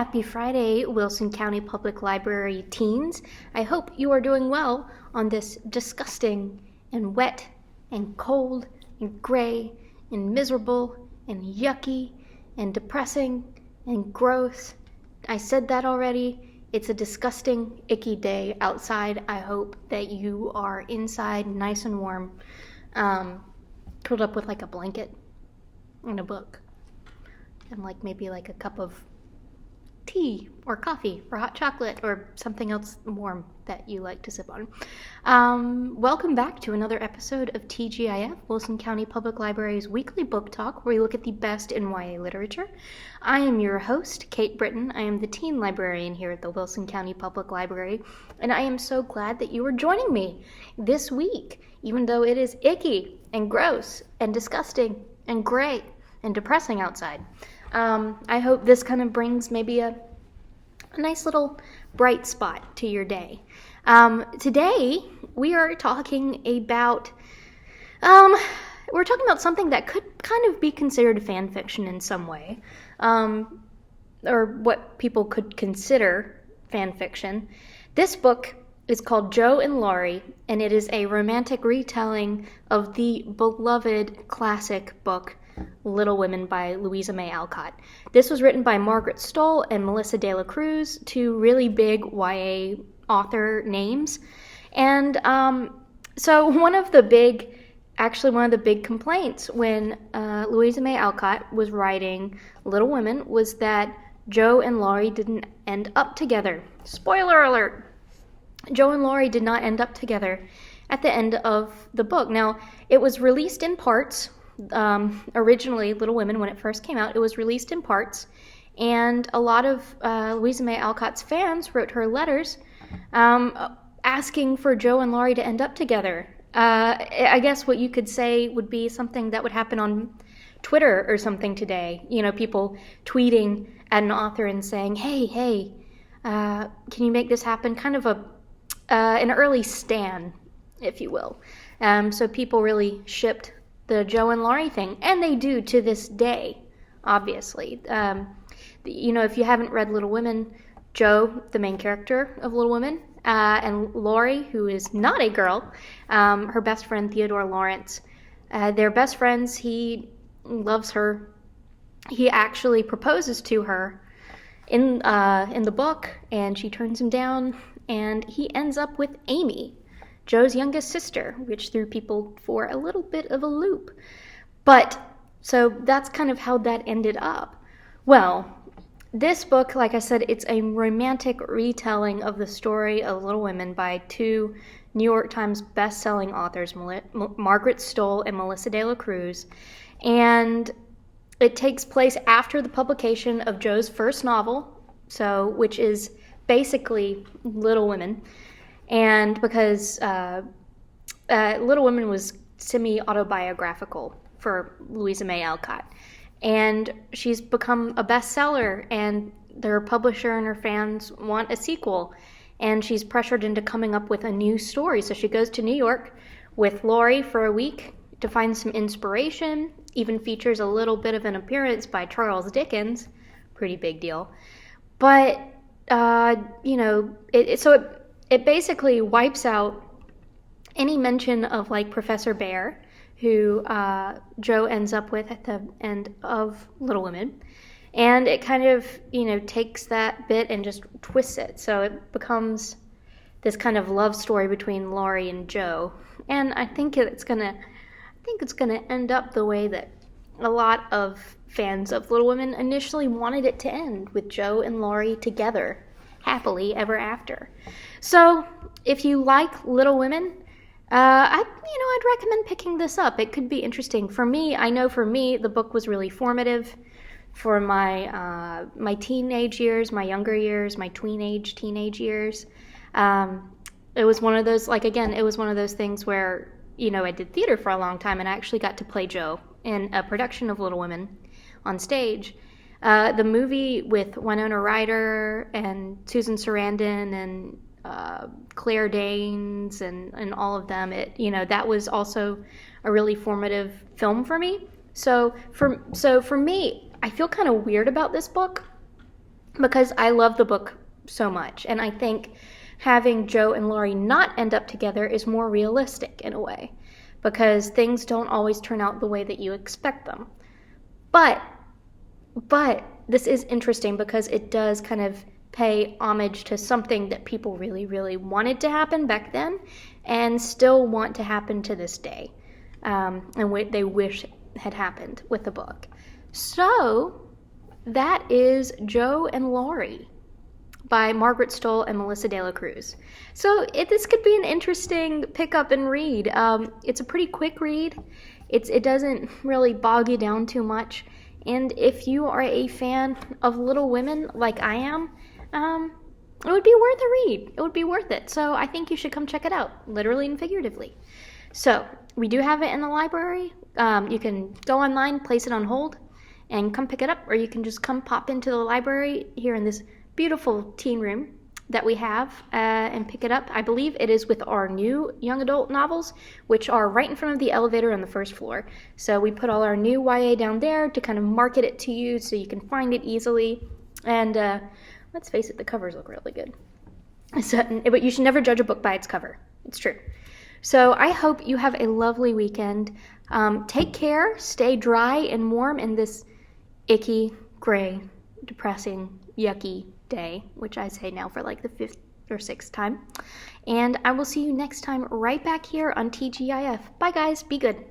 Happy Friday, Wilson County Public Library teens. I hope you are doing well on this disgusting and wet and cold and gray and miserable and yucky and depressing and gross. I said that already. It's a disgusting, icky day outside. I hope that you are inside nice and warm, curled up with like a blanket and a book and maybe a cup of tea or coffee or hot chocolate or something else warm that you like to sip on. Welcome back to another episode of TGIF, Wilson County Public Library's weekly book talk, where we look at the best in YA literature. I am your host, Kate Britton. I am the teen librarian here at the Wilson County Public Library, and I am so glad that you are joining me this week, even though it is icky and gross and disgusting and gray and depressing outside. I hope this kind of brings maybe a nice little bright spot to your day. Today we are talking about something that could kind of be considered fan fiction in some way, or what people could consider fan fiction. This book is called Joe and Laurie, and it is a romantic retelling of the beloved classic book Little Women by Louisa May Alcott. This was written by Margaret Stohl and Melissa Cruz, two really big YA author names. And so one of the big complaints when Louisa May Alcott was writing Little Women was that Joe and Laurie didn't end up together. Spoiler alert! Joe and Laurie did not end up together at the end of the book. Now, it was released in parts. Originally, Little Women, when it first came out, it was released in parts, and a lot of Louisa May Alcott's fans wrote her letters asking for Joe and Laurie to end up together. I guess what you could say would be something that would happen on Twitter or something today. You know, people tweeting at an author and saying, hey, can you make this happen? Kind of an early stan, if you will. So people really shipped the Joe and Laurie thing, and they do to this day, obviously. If you haven't read Little Women, Joe, the main character of Little Women, and Laurie, who is not a girl, her best friend Theodore Lawrence, they're best friends. He loves her. He actually proposes to her in the book, and she turns him down, and he ends up with Amy, Joe's youngest sister, which threw people for a little bit of a loop. But, so that's kind of how that ended up. Well, this book, like I said, it's a romantic retelling of the story of Little Women by two New York Times best-selling authors, Margaret Stohl and Melissa Cruz. And it takes place after the publication of Joe's first novel, which is basically Little Women. And because Little Women was semi-autobiographical for Louisa May Alcott. And she's become a bestseller, and their publisher and her fans want a sequel. And she's pressured into coming up with a new story. So she goes to New York with Laurie for a week to find some inspiration, even features a little bit of an appearance by Charles Dickens. Pretty big deal. But, it basically wipes out any mention of Professor Bear, who Joe ends up with at the end of Little Women. And it kind of, takes that bit and just twists it. So it becomes this kind of love story between Laurie and Joe. And I think it's gonna end up the way that a lot of fans of Little Women initially wanted it to end, with Joe and Laurie together, happily ever after. So, if you like Little Women, I'd recommend picking this up. It could be interesting. For me, the book was really formative for my teenage years, my younger years, my teenage years. It was one of those, it was one of those things where, I did theater for a long time, and I actually got to play Joe in a production of Little Women on stage. The movie with Winona Ryder and Susan Sarandon and Claire Danes and all of them, that was also a really formative film for me. So for me, I feel kind of weird about this book because I love the book so much. And I think having Joe and Laurie not end up together is more realistic in a way, because things don't always turn out the way that you expect them. But this is interesting because it does kind of pay homage to something that people really, really wanted to happen back then and still want to happen to this day, and what they wish had happened with the book. So that is Joe and Laurie by Margaret Stohl and Melissa Cruz. So this could be an interesting pick up and read. It's a pretty quick read. It doesn't really bog you down too much. And if you are a fan of Little Women like I am, it would be worth a read. It would be worth it. So I think you should come check it out, literally and figuratively. So we do have it in the library. You can go online, place it on hold, and come pick it up, or you can just come pop into the library here in this beautiful teen room that we have and pick it up. I believe it is with our new young adult novels, which are right in front of the elevator on the first floor. So we put all our new YA down there to kind of market it to you so you can find it easily. And let's face it, the covers look really good. But you should never judge a book by its cover. It's true. So I hope you have a lovely weekend. Take care, stay dry and warm in this icky, gray, depressing, yucky day, which I say now for like the 5th or 6th time. And I will see you next time right back here on TGIF. Bye guys, be good.